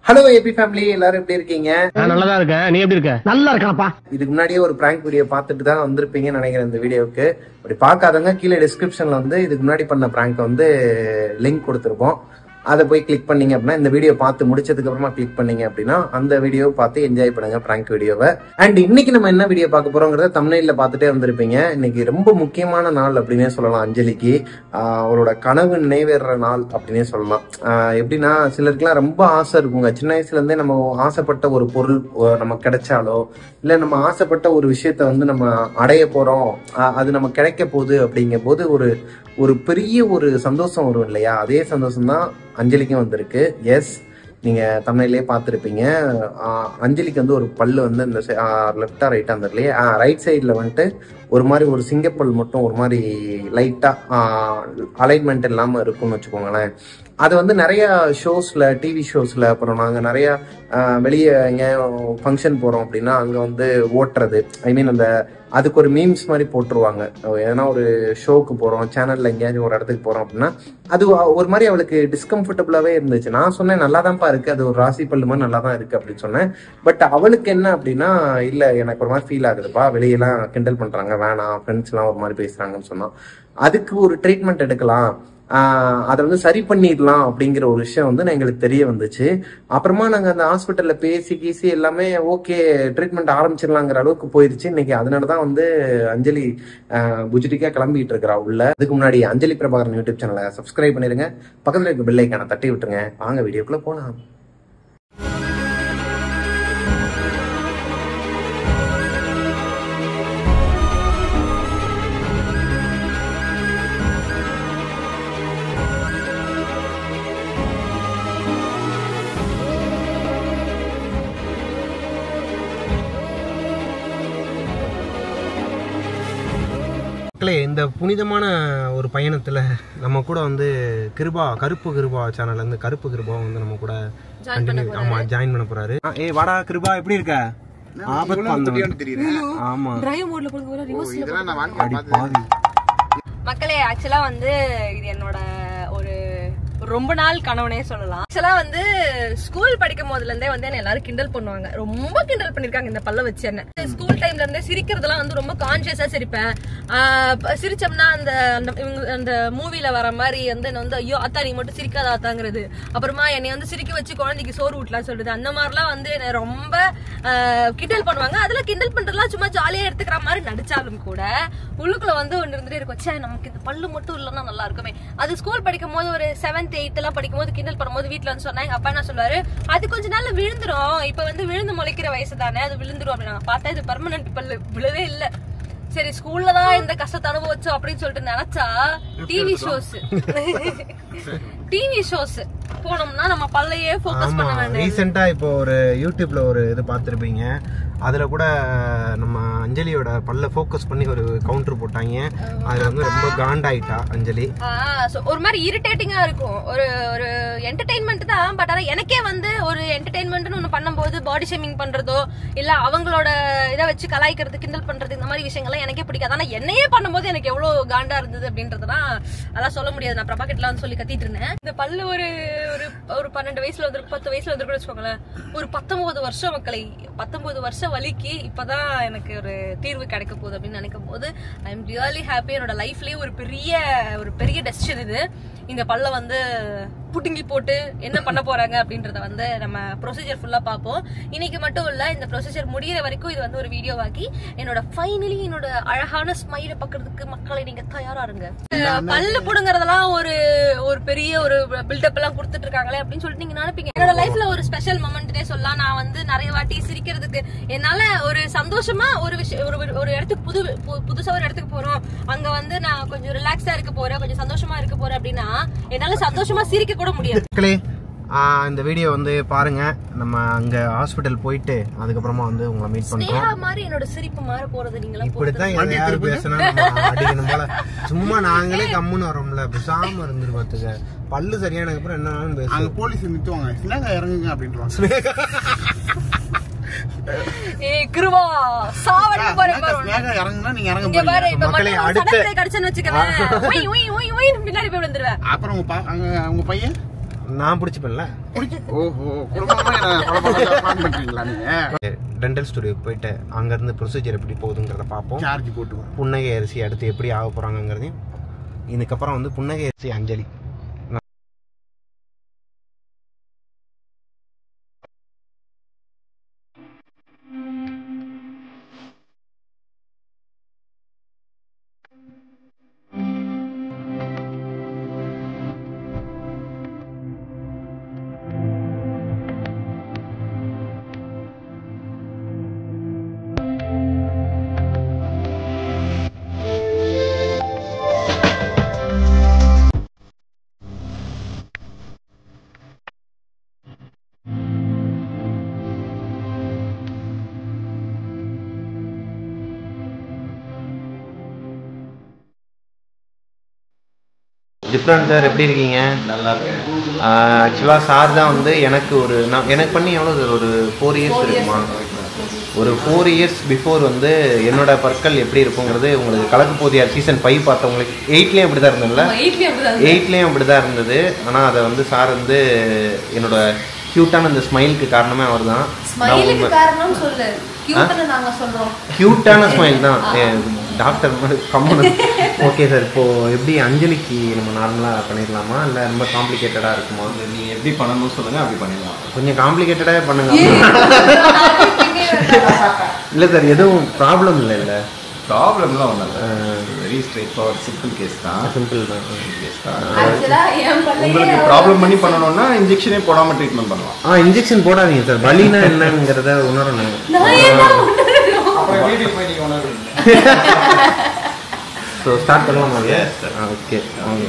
Hello AB family, எல்லாரும் எப்படி இருக்கீங்க? நான் நல்லா தான் இருக்கேன். நீ எப்படி இருக்க? நல்லா இருக்கானப்பா. இதுக்கு முன்னாடியே ஒரு பிராங்க் வீடியோ பார்த்துட்டு தான் வந்திருப்பீங்கன்னு நினைக்கிறேன். இந்த வீடியோவுக்கு அப்படி பார்க்காதவங்க கீழே டிஸ்கிரிப்ஷன்ல வந்து இதுக்கு முன்னாடி பண்ண பிராங்க் வந்து லிங்க் கொடுத்துருப்போம். அதை போய் கிளிக் பண்ணீங்க அப்படின்னா, இந்த வீடியோ பார்த்து முடிச்சதுக்கு அப்புறமா கிளிக் பண்ணீங்க அப்படின்னா அந்த வீடியோ பார்த்து என்ஜாய் பண்ணுங்க, பிராங்க் வீடியோவை. அண்ட் இன்னைக்கு நம்ம என்ன வீடியோ பார்க்க போறோங்கிறத தம்ப்நெயில்ல பார்த்துட்டே வந்திருப்பீங்க. இன்னைக்கு ரொம்ப முக்கியமான நாள் அப்படின்னே சொல்லலாம். அஞ்சலிக்கு அவரோட கனவு நிறைவேற நாள் அப்படின்னே சொல்லலாம். எப்படின்னா, சிலருக்குலாம் ரொம்ப ஆசை இருக்குங்க. சின்ன வயசுல இருந்தே நம்ம ஆசைப்பட்ட ஒரு பொருள் நமக்கு கிடைச்சாலோ, இல்ல நம்ம ஆசைப்பட்ட ஒரு விஷயத்த வந்து நம்ம அடைய போறோம், அது நம்ம கிடைக்க போகுது அப்படிங்கும் போது ஒரு பெரிய ஒரு சந்தோஷம் வரும் இல்லையா? அதே சந்தோஷம் தான் அஞ்சலிக்கும் வந்திருக்கு. எஸ், நீங்க தமிழ்லயே பார்த்துருப்பீங்க. அஞ்சலிக்கு வந்து ஒரு பல்லு வந்து இந்த லெஃப்டா ரைட்டா இருந்ததுலயே ரைட் சைட்ல வந்துட்டு ஒரு மாதிரி ஒரு சிங்கப்பல் மட்டும் ஒரு மாதிரி லைட்டா அலைன்மெண்ட் இல்லாம இருக்கும்னு வச்சுக்கோங்களேன். அது வந்து நிறைய ஷோஸ்ல, டிவி ஷோஸ்ல, அப்புறம் நாங்க நிறைய வெளியே எங்க ஃபங்க்ஷன் போறோம் அப்படின்னா அங்க வந்து ஓட்டுறது, ஐ மீன் அந்த அதுக்கு ஒரு மீம்ஸ் மாதிரி போட்டுருவாங்க. ஏன்னா ஒரு ஷோக்கு போறோம், சேனல்ல எங்கேயாச்சும் ஒரு இடத்துக்கு போறோம் அப்படின்னா அது ஒரு மாதிரி அவளுக்கு டிஸ்கம்ஃபர்டபுளாவே இருந்துச்சு. நான் சொன்னேன் நல்லா தான்ப்பா இருக்கு, அது ஒரு ராசி பல்லு மாதிரி நல்லா தான் இருக்கு அப்படின்னு சொன்னேன். பட் அவளுக்கு என்ன அப்படின்னா, இல்ல எனக்கு ஒரு மாதிரி ஃபீல் ஆகுதுப்பா, வெளியெல்லாம் கிண்டல் பண்றாங்க, வேணாம், ஃப்ரெண்ட்ஸ் எல்லாம் ஒரு மாதிரி பேசுறாங்கன்னு சொன்னா அதுக்கு ஒரு ட்ரீட்மெண்ட் எடுக்கலாம், அதை வந்து சரி பண்ணிடலாம் அப்படிங்கிற ஒரு விஷயம் வந்து எங்களுக்கு தெரிய வந்துச்சு. அப்புறமா நாங்க அந்த ஹாஸ்பிட்டல்ல பேசி கீசி எல்லாமே ஓகே, ட்ரீட்மெண்ட் ஆரம்பிச்சிடலாங்கிற அளவுக்கு போயிருச்சு இன்னைக்கு. அதனாலதான் வந்து அஞ்சலி புஜிட்டிக்கா கிளம்பிட்டு இருக்கிறா உள்ள. அதுக்கு முன்னாடி அஞ்சலி பிரபாகரன் யூடியூப் சேனலை சப்ஸ்கிரைப் பண்ணிருங்க, பக்கத்துல இருக்க பெல் ஐக்கானை தட்டி விட்டுருங்க. வாங்க வீடியோக்குள்ள போலாம். இந்த புனிதமான ஒரு பயணத்துல நம்ம கூட வந்து கருப்பு கிருபா சேனல்ல இருந்து கருப்பு கிருபா வந்து நம்ம கூட ஜாயின் பண்ண போறாரு. ஏய் வாடா கிருபா, எப்படி இருக்க? ஆமா, மக்களே, ஆக்சுவலா வந்து இது என்னோட ஒரு ரொம்ப நாள் கனவுனே சொல்லலாம். ஆக்சுவலா வந்து ஸ்கூல் படிக்கும் போதுல இருந்தே வந்து என்ன எல்லாரும் கிண்டல் பண்ணுவாங்க, ரொம்ப கிண்டல் பண்ணிருக்காங்க இந்த பல்ல வச்சு. என்ன ஸ்கூல் டைம்ல இருந்தே சிரிக்கிறதுலாம் வந்து ரொம்ப கான்சியஸா சிரிப்பேன். சிரிச்சோம்னா அந்த மூவில வர மாதிரி வந்து என்ன வந்து ஐயோ அத்தா நீ மட்டும் சிரிக்காத ஆத்தாங்கிறது, அப்புறமா என்னை வந்து சிரிக்க வச்சு குழந்தைக்கு சோறு ஊட்டலாம் சொல்றது, அந்த மாதிரிலாம் வந்து என்ன ரொம்ப கிண்டல் பண்ணுவாங்க. அதுல கிண்டல் பண்றதுலாம் சும்மா ஜாலியா எடுத்துக்கிற மாதிரி நடிச்சாலும் கூட உள்ளுக்குள்ள வந்து ஒன்று இருந்துட்டே இருக்கும், சே நமக்கு இந்த பல்லு மட்டும் இல்லைன்னா நல்லா இருக்குமே. அது ஸ்கூல் படிக்கும் போது ஒரு 7th 8th எல்லாம் படிக்கும் போது கிண்டல் பண்ணும்போது வீட்டுல வந்து சொன்னா எங்க அப்பா என்ன சொல்லுவாரு, அது கொஞ்ச நாள்ல விழுந்துரும், இப்ப வந்து விழுந்து முளைக்கிற வயசு தானே, அது விழுந்துரும் அப்படின்னா. பார்த்தா இது பெர்மனன்ட் பல்லு, விழவே இல்ல. சரி ஸ்கூல்ல தான் இந்த கஷ்டத்தை அனுபவிச்சோம் அப்படின்னு சொல்லிட்டு நினைச்சா டிவி ஷோஸ் போனோம்னா நம்ம பல்லையே ஃபோக்கஸ் பண்ண வேண்டாம். ரீசெண்டா இப்போ ஒரு யூடியூப்ல ஒரு இது பார்த்திருப்பீங்க, அதுல கூட நம்ம அஞ்சலியோட பல்ல ஃபோக்கஸ் பண்ணி ஒரு கவுண்டர் போட்டாங்க. அதுல வந்து ரொம்ப காண்டாயிட்டா அஞ்சலி. ஒரு மாதிரி இரிட்டேட்டிங்கா இருக்கும். ஒரு என்டர்டெயின்மெண்ட் தான், பட் ஆனா எனக்கே வந்து ஒரு என்டர்டெயின்மெண்ட்னு ஒண்ணு பண்ணும்போது பாடி ஷேமிங் பண்றதோ இல்ல அவங்களோட இதை வச்சு கலாய்க்கிறது, கிண்டல் பண்றது, இந்த மாதிரி விஷயங்கள்லாம் எனக்கே பிடிக்காது. ஆனா என்னையே பண்ணும்போது எனக்கு எவ்வளவு காண்டா இருந்தது அப்படின்றதுதான் அதெல்லாம் சொல்ல முடியாது. நான் பிரபா கிட்டலாம் வந்து சொல்லி கத்திட்டு இருந்தேன். இந்த பல்லு ஒரு 12 வயசுல வந்து 10 வயசுல வந்து கூட வச்சுக்கோங்களேன், ஒரு 19 வருஷம் மக்களை, 19 வருஷம் வலிக்கு இப்பதான் எனக்கு ஒரு தீர்வு கிடைக்க போகுது அப்படின்னு நினைக்கும் போது ஐ எம் ரியலி ஹாப்பி. என்னோட லைஃப்லயே ஒரு பெரிய டெசிஷன் இது. இந்த பல்ல வந்து புடுங்கி போட்டு என்ன பண்ண போறாங்க அப்படின்றத வந்து நம்ம ப்ரொசீஜர் ஃபுல்லா பார்ப்போம். இன்னைக்கு மட்டும் இல்ல, இந்த ப்ரொசீஜர் முடிகிற வரைக்கும் இது வந்து ஒரு வீடியோவாக்கி என்னோட ஃபைனலி என்னோட அழகான ஸ்மைல பாக்குறதுக்கு மக்களை நீங்க தயாரா இருங்க. பல்லு புடுங்கறதெல்லாம் ஒரு பெரிய ஒரு பில்டப் எல்லாம் கொடுத்துட்டு இருக்காங்களே அப்படின்னு சொல்லிட்டு நீங்க நினைப்பீங்க. என்னோட லைஃப்ல ஒரு ஸ்பெஷல் மொமெண்ட்னே சொல்லலாம். நான் வந்து நிறைய வாட்டி சிரிக்கிறதுக்கு என்னால ஒரு சந்தோஷமா ஒரு விஷயம், ஒரு இடத்துக்கு புதுசா ஒரு இடத்துக்கு போறோம், அங்க வந்து நான் கொஞ்சம் ரிலாக்ஸா இருக்க போறேன், கொஞ்சம் சந்தோஷமா இருக்க போறேன் அப்படின்னா என்னால சந்தோஷமா சிரிக்க கூட முடியாது. இந்த வீடியோ வந்து பாருங்க, நம்ம அங்க ஹாஸ்பிடல் போயிட்டு அதுக்கப்புறமா வந்து உங்களை மீட் பண்றோம். மாதிரி என்னோட சிரிப்பு மாற போறது நீங்களா இப்படித்தான் யாரு பேசினா அடிக்கணும் போல, சும்மா நாங்களே கம்முன்னு வரோம்ல, பேசாம இருந்துரு பாத்துக்க. பல்லு சரியானதுக்கு அப்புறம் என்ன பேசுவாங்க, போலீஸ் நிறுத்துவாங்க, சின்னங்க இறங்குங்க அப்படின்றாங்க. ஏய் கிருவா சாவடி பாருங்க, இறங்குனா நீங்க இறங்க பாருங்க மக்களே. அடுத்து கடிச்சன்னு வெச்சுக்கறேன், ஒய் ஒய் ஒய் ஒய் பின்னாடி போய் விழுந்துருவேன். அப்புறம் உங்க பையன் நான் பிடிச்சிப்பேன்ல. ஓஹோ, குடும்பமா பிளான் பண்றீங்களா நீங்க? டென்டல் ஸ்டுடியோக்கு போயிட்டு அங்கேருந்து ப்ரொசீஜர் எப்படி போகுதுங்கிறத பார்ப்போம். சார்ஜ் போட்டுவோம். புன்னகை அரிசி அடுத்து எப்படி ஆக போகிறாங்கிறதையும், இதுக்கப்புறம் வந்து புன்னகை அரிசி அஞ்சலி. ஜிப்ரான் சார் எப்படி இருக்கீங்க? நல்லா இருக்கேன். ஆக்சுவலாக சார் தான் வந்து எனக்கு எனக்கு பண்ணி எவ்வளோ சார், ஒரு 4 இயர்ஸ் இருக்குமா? ஒரு 4 இயர்ஸ் பிஃபோர் வந்து என்னோட பற்கள் எப்படி இருக்குங்கிறது உங்களுக்கு கலக்கு போதியார் சீசன் 5 பார்த்தவங்களுக்கு 8லேயும் அப்படி தான் இருந்ததுல்ல? 8லேயும் அப்படி தான் இருந்தது. ஆனால் அதை வந்து சார் வந்து என்னோட க்யூட்டான இந்த ஸ்மைலுக்கு காரணமே அவர் தான். க்யூட்டான ஸ்மைல் தான் டாக்டர் கம்மன். ஓகே சார், இப்போது எப்படி அஞ்சலிக்கு நம்ம நார்மலாக பண்ணிடலாமா இல்லை ரொம்ப காம்ப்ளிகேட்டடாக இருக்குமா? நீங்கள் எப்படி பண்ணணும்னு சொல்லுங்கள், அப்படி பண்ணிடலாம். கொஞ்சம் காம்ப்ளிகேட்டடாக பண்ணுங்க. இல்லை சார், எதுவும் ப்ராப்ளம் இல்லை. ப்ராப்ளம்லாம் ஒன்றும் இல்லை, very straightforward simple case தான். சிம்பிள் தான். உங்களுக்கு ப்ராப்ளம் பண்ணி பண்ணணும்னா இன்ஜெக்ஷனே போடாமல் ட்ரீட்மெண்ட் பண்ணலாம். இன்ஜெக்ஷன் போடாதீங்க சார், வலினா என்னங்கிறத உணரணும். ஸோ ஸ்டார்ட் பண்ணலாமா? ஓகே.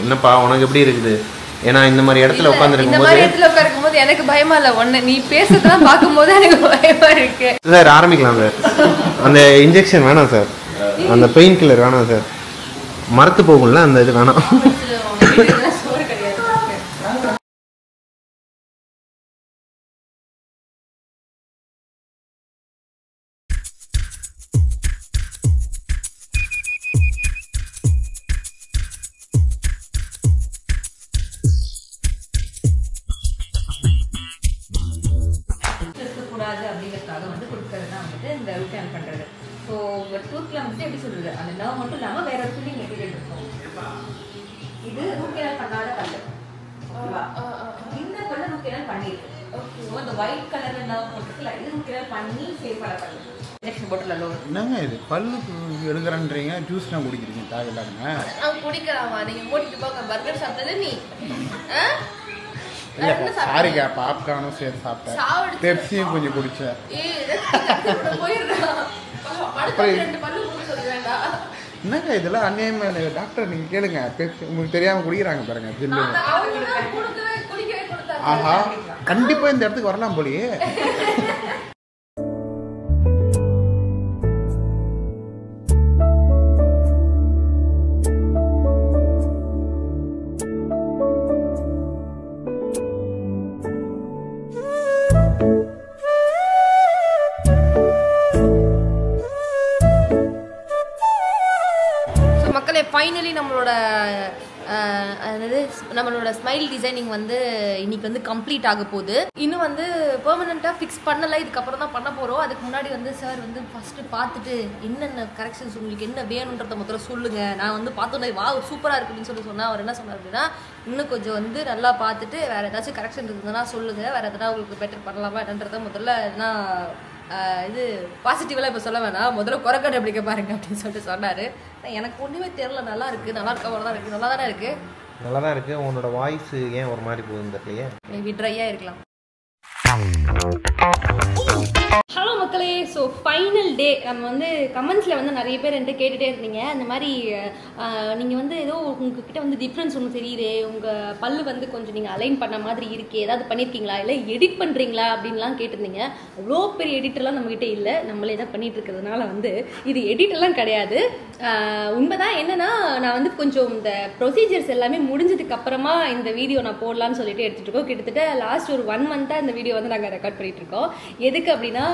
என்னப்பா உனக்கு எப்படி இருக்குது? ஏன்னா இந்த மாதிரி இடத்துல உட்காந்துருக்கும் போது எனக்கு பயமா இல்லை. ஒன்று நீ பேசுறதுலாம் பார்க்கும்போது எனக்கு பயமா இருக்கு. சார் ஆரம்பிக்கலாம் சார். அந்த இன்ஜெக்ஷன் வேணாம் சார், அந்த பெயின் கில்லர் வேணாம் சார், மரத்து போகும்ல அந்த இது வேணாம். அப்படிங்கிறதுக்காக வந்து கொடுக்கறது தான் வந்துட்டு இந்த ரூட் கேனல் பண்ணுறது. ஸோ உங்கள் டூத்தில் வந்துட்டு எப்படி சொல்கிறது, அந்த நர்வ் மட்டும் இல்லாமல் வேற ஒரு ஃபில்லிங் மெட்டீரியல் இருக்கும். இது ரூட் கேனல் பண்ணாத பல்லு. ஓகேவா? இந்த பல்லு ரூட் கேனல் பண்ணியிருக்கு. ஓகே. ஸோ இந்த ஒயிட் கலர் நர்வ் போட்டுருக்குல்ல, இது ரூட் கேனல் பண்ணி சேவ் பண்ண பல்லு. இன்ஜெக்ஷன் போட்டுல என்னங்க இது பல்லு எழுதுறன்றீங்க, ஜூஸ்லாம் குடிக்கிறீங்க தேவையில்லாம. நான் குடிக்கலாமா? நீங்கள் மூடிட்டு போங்க. பர்கர் சாப்பிட்டது நீ சாரிக்கா, பாப்கார்னும் சேர்த்து சாப்பிட்டேன், பெப்சியும் கொஞ்சம் குடிச்சேன். என்னங்க இதெல்லாம் அநியாயமா? டாக்டர் நீங்க கேளுங்க, பெப்சி உங்களுக்கு தெரியாம குடிக்கிறாங்க பாருங்க ஜில்லு. ஆஹா, கண்டிப்பா இந்த இடத்துக்கு வரலாம் போலியே. ஃபைனலி நம்மளோட ஸ்மைல் டிசைனிங் வந்து இன்னைக்கு வந்து கம்ப்ளீட் ஆக போகுது. இன்னும் வந்து பெர்மனெண்ட்டாக ஃபிக்ஸ் பண்ணலை, இதுக்கப்புறம் தான் பண்ண போகிறோம். அதுக்கு முன்னாடி வந்து சார் வந்து ஃபஸ்ட்டு பார்த்துட்டு என்னென்ன கரெக்ஷன்ஸ் உங்களுக்கு என்ன வேணுன்றத முதல்ல சொல்லுங்கள். நான் வந்து பார்த்தோன்னே வா சூப்பராக இருக்குன்னு சொன்னால் அவர் என்ன சொன்னார் அப்படின்னா, இன்னும் கொஞ்சம் வந்து நல்லா பார்த்துட்டு வேறு ஏதாச்சும் கரெக்ஷன் இருந்ததுன்னா சொல்லுங்கள், வேறு எதனா உங்களுக்கு பெட்டர் பண்ணலாமா என்னன்றதை முதல்ல என்ன இது பாசிட்டிவெலாம் இப்போ சொல்ல வேணாம், முதல்ல குறை கண்டுபிடிக்க பாருங்க அப்படின்னு சொல்லிட்டு சொன்னார். எனக்கு ஒன்றுமே தெரியல, நல்லா இருக்குது, நல்லா இருக்க மாதிரி தான் இருக்குது, நல்லா தானே இருக்குது, நல்லா தான் இருக்குது. உன்னோட வாய்ஸ் ஏன் ஒரு மாதிரி போகுதுன்னு தெரியலையே, மேபி ட்ரையாக இருக்கலாம். ஹலோ மக்களே, ஸோ ஃபைனல் டே. நம்ம வந்து கமெண்ட்ஸில் வந்து நிறைய பேர் என்கிட்ட கேட்டுகிட்டே இருந்தீங்க, இந்த மாதிரி நீங்கள் வந்து ஏதோ உங்ககிட்ட வந்து டிஃப்ரென்ஸ் ஒன்று தெரியுது, உங்கள் பல்லு வந்து கொஞ்சம் நீங்கள் அலைன் பண்ண மாதிரி இருக்கே, ஏதாவது பண்ணியிருக்கீங்களா, இல்லை எடிட் பண்ணுறீங்களா அப்படின்லாம் கேட்டிருந்தீங்க. அவ்வளோ பெரிய எடிட்டர்லாம் நம்மகிட்ட இல்லை, நம்மளே தான் பண்ணிகிட்டு இருக்கிறதுனால வந்து இது எடிட்டெல்லாம் கிடையாது. உண்மைதான். என்னென்னா நான் வந்து கொஞ்சம் இந்த ப்ரொசீஜர்ஸ் எல்லாமே முடிஞ்சதுக்கப்புறமா இந்த வீடியோ நான் போடலான்னு சொல்லிட்டு எடுத்துகிட்டு இருக்கோம். கிட்டத்தட்ட லாஸ்ட் ஒரு 1 மந்த்தாக இந்த வீடியோ வந்து நாங்கள் ரெக்கார்ட் பண்ணிகிட்டு இருக்கோம். எதுக்கு அப்படின்னா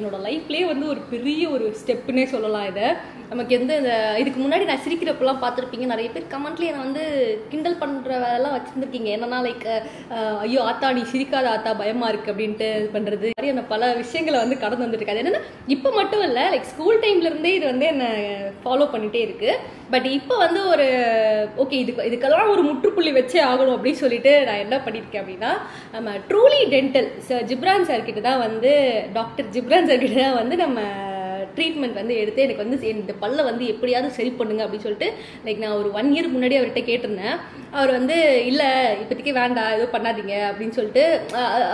என்னோட லைஃப்லேயே வந்து ஒரு பெரிய ஒரு ஸ்டெப்புன்னே சொல்லலாம். இதை நமக்கு இந்த இதுக்கு முன்னாடி நான் சிரிக்கிறப்பெல்லாம் பார்த்துருப்பீங்க, நிறைய பேர் கமெண்ட்லேயே என்னை வந்து கிண்டல் பண்ணுற வேலைலாம் வச்சுருந்துருக்கீங்க. என்னன்னா லைக் ஐயோ ஆத்தா நீ சிரிக்காத ஆத்தா பயமாக இருக்குது அப்படின்ட்டு இது பண்ணுறது மாதிரியான பல விஷயங்களை வந்து கடந்து வந்துருக்காது. என்னென்னா இப்போ மட்டும் இல்லை, லைக் ஸ்கூல் டைம்லேருந்தே இது வந்து என்னை ஃபாலோ பண்ணிகிட்டே இருக்குது. பட் இப்போ வந்து ஒரு ஓகே இதுக்கெல்லாம் ஒரு முற்றுப்புள்ளி வச்சே ஆகணும் அப்படின்னு சொல்லிட்டு நான் என்ன பண்ணியிருக்கேன் அப்படின்னா, நம்ம ட்ரூலி டென்டல் சார் ஜிப்ரான் சார்கிட்ட தான் வந்து டாக்டர் ஜிப்ரான் சார்கிட்ட தான் வந்து நம்ம ட்ரீட்மெண்ட் வந்து எடுத்து எனக்கு வந்து இந்த பல்லை வந்து எப்படியாவது சரி பண்ணுங்க அப்படின்னு சொல்லிட்டு லைக் நான் ஒரு 1 இயர் முன்னாடி அவர்கிட்ட கேட்டிருந்தேன். அவர் வந்து இல்லை இப்போதைக்கு வேண்டாம் எதுவும் பண்ணாதீங்க அப்படின்னு சொல்லிட்டு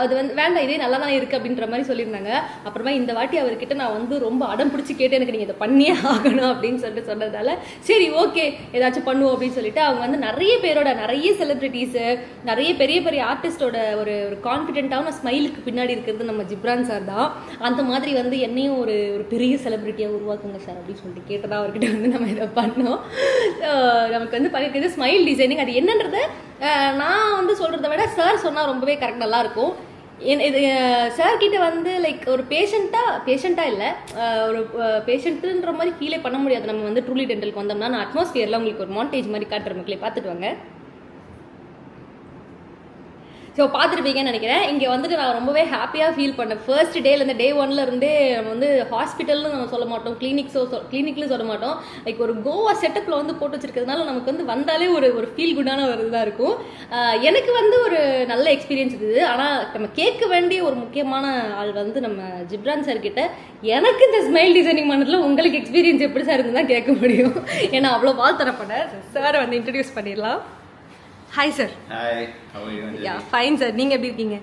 அது வந்து வேண்டாம் இதே நல்லா தான் இருக்குது அப்படின்ற மாதிரி சொல்லியிருந்தாங்க. அப்புறமா இந்த வாட்டி அவர்கிட்ட நான் வந்து ரொம்ப அடம் பிடிச்சி கேட்டு எனக்கு நீங்கள் இதை பண்ணியே ஆகணும் அப்படின்னு சொல்லிட்டு சொன்னதால சரி ஓகே ஏதாச்சும் பண்ணுவோம் அப்படின்னு சொல்லிட்டு அவங்க வந்து நிறைய பேரோட நிறைய செலிபிரிட்டிஸு நிறைய பெரிய பெரிய ஆர்டிஸ்டோட ஒரு கான்ஃபிடென்ட்டான ஸ்மைலுக்கு பின்னாடி இருக்கிறது நம்ம ஜிப்ரான் சார் தான். அந்த மாதிரி வந்து என்னையும் ஒரு பெரிய செலிபிரிட்டியாக உருவாக்குங்க சார் அப்படின்னு சொல்லிட்டு கேட்டதா அவர்கிட்ட வந்து நம்ம இதை பண்ணோம். நமக்கு வந்து பண்ணியிருக்கிறது ஸ்மைல் டிசைனிங். அது என்னன்றது நான் வந்து சொல்கிறத விட சார் சொன்னால் ரொம்பவே கரெக்ட் நல்லாயிருக்கும். இது சார்கிட்ட வந்து லைக் ஒரு பேஷண்ட்டாக இல்லை ஒரு பேஷண்ட்டுன்ற மாதிரி ஃபீலே பண்ண முடியாது. நம்ம வந்து ட்ரூலி டென்டலுக்கு வந்தோம்னா நான் அட்மாஸ்பியரில் உங்களுக்கு ஒரு மாண்டேஜ் மாதிரி காட்டுற மக்களே பார்த்துட்டு வாங்க. ஸோ பார்த்துருப்பீங்கன்னு நினைக்கிறேன். இங்கே வந்துட்டு நான் ரொம்பவே ஹாப்பியாக ஃபீல் பண்ணேன். ஃபர்ஸ்ட் டேலேருந்து டே 1லேருந்தே நம்ம வந்து ஹாஸ்பிட்டல்னு நம்ம சொல்ல மாட்டோம், கிளினிக்லையும் சொல்ல மாட்டோம். லைக் ஒரு கோவா செட்டப்பில் வந்து போட்டு வச்சிருக்கிறதுனால நமக்கு வந்து வந்தாலே ஒரு ஃபீல் குட்டான ஒரு இதாக இருக்கும். எனக்கு வந்து ஒரு நல்ல எக்ஸ்பீரியன்ஸ் இருக்குது. ஆனால் நம்ம கேட்க வேண்டிய ஒரு முக்கியமான ஆள் வந்து நம்ம ஜிப்ரான் சார் கிட்ட எனக்கு இந்த ஸ்மைல் டிசைனிங் பண்ணதில் உங்களுக்கு எக்ஸ்பீரியன்ஸ் எப்படி சார் இருந்து தான் கேட்க முடியும். ஏன்னா அவ்வளோ வாழ்த்தரப்பட்டேன். சாரை வந்து இன்ட்ரடியூஸ் பண்ணிடலாம். Hi sir. Hi, how are you? Yeah fine sir. நீங்கள் எப்படி இருக்கீங்க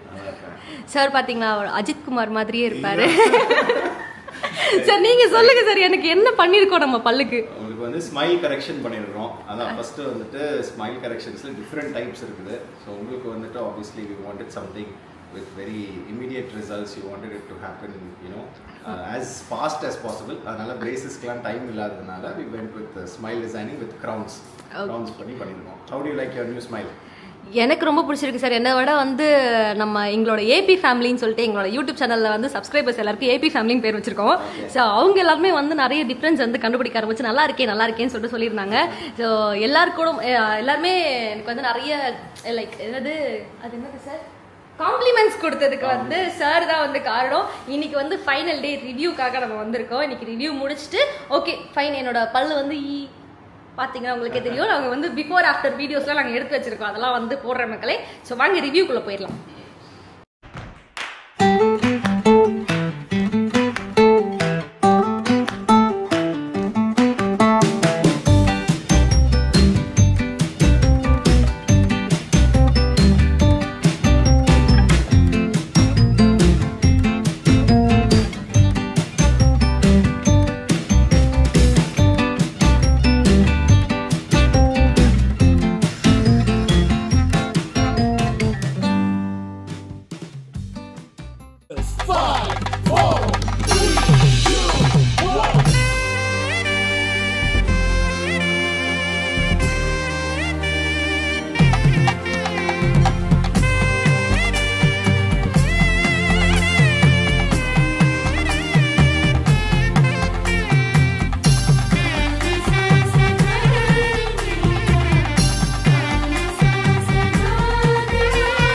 சார்? பார்த்தீங்களா அஜித் குமார் மாதிரியே இருப்பாரு. சார் நீங்கள் சொல்லுங்க சார், எனக்கு என்ன பண்ணியிருக்கோம் நம்ம பல்லுக்கு? உங்களுக்கு வந்து ஸ்மைல் கரெக்ஷன் பண்ணியிருக்கோம். அதான் ஃபர்ஸ்ட் வந்துட்டு ஸ்மைல் கரெக்ஷன்ஸில் டிஃப்ரெண்ட் டைப்ஸ் இருக்குது. ஸோ உங்களுக்கு வந்துட்டு obviously we wanted something with very immediate results. You wanted it to happen, you know, as fast as possible. அதனால braces-க்குலாம் டைம் இல்லாததுனால we went with smile designing with crowns பண்ணிருக்கோம். How do you like your new smile? எனக்கு ரொம்ப பிடிச்சிருக்கு sir. என்னை விட வந்து நம்ம எங்களோட ஏபி ஃபேமிலின்னு சொல்லிட்டு எங்களோட யூடியூப் சேனலில் வந்து சப்ஸ்கிரைபர்ஸ் எல்லாருக்கும் ஏபி ஃபேமிலின்னு பேர் வச்சிருக்கோம். ஸோ அவங்க எல்லாருமே வந்து நிறைய டிஃப்ரென்ஸ் வந்து கண்டுபிடிக்க ஆரம்பிச்சு நல்லா இருக்கேன்னு சொல்லிட்டு சொல்லியிருந்தாங்க. ஸோ எல்லாருமே எனக்கு வந்து நிறைய லைக் அது என்னது சார் காம்ப்ளிமெண்ட்ஸ் கொடுத்ததுக்கு வந்து சார் தான் வந்து காரணம். இன்னைக்கு வந்து ஃபைனல் டே ரிவ்யூக்காக நம்ம வந்திருக்கோம். இன்னைக்கு ரிவ்யூ முடிச்சுட்டு ஓகே ஃபைன் என்னோட பல்லு வந்து பார்த்தீங்கன்னா உங்களுக்கே தெரியும். நாங்கள் வந்து பிஃபோர் ஆஃப்டர் வீடியோஸ்லாம் நாங்கள் எடுத்து வச்சிருக்கோம். அதெல்லாம் வந்து போடுற மக்களே. ஸோ வாங்க ரிவ்யூக்குள்ளே போயிடலாம்.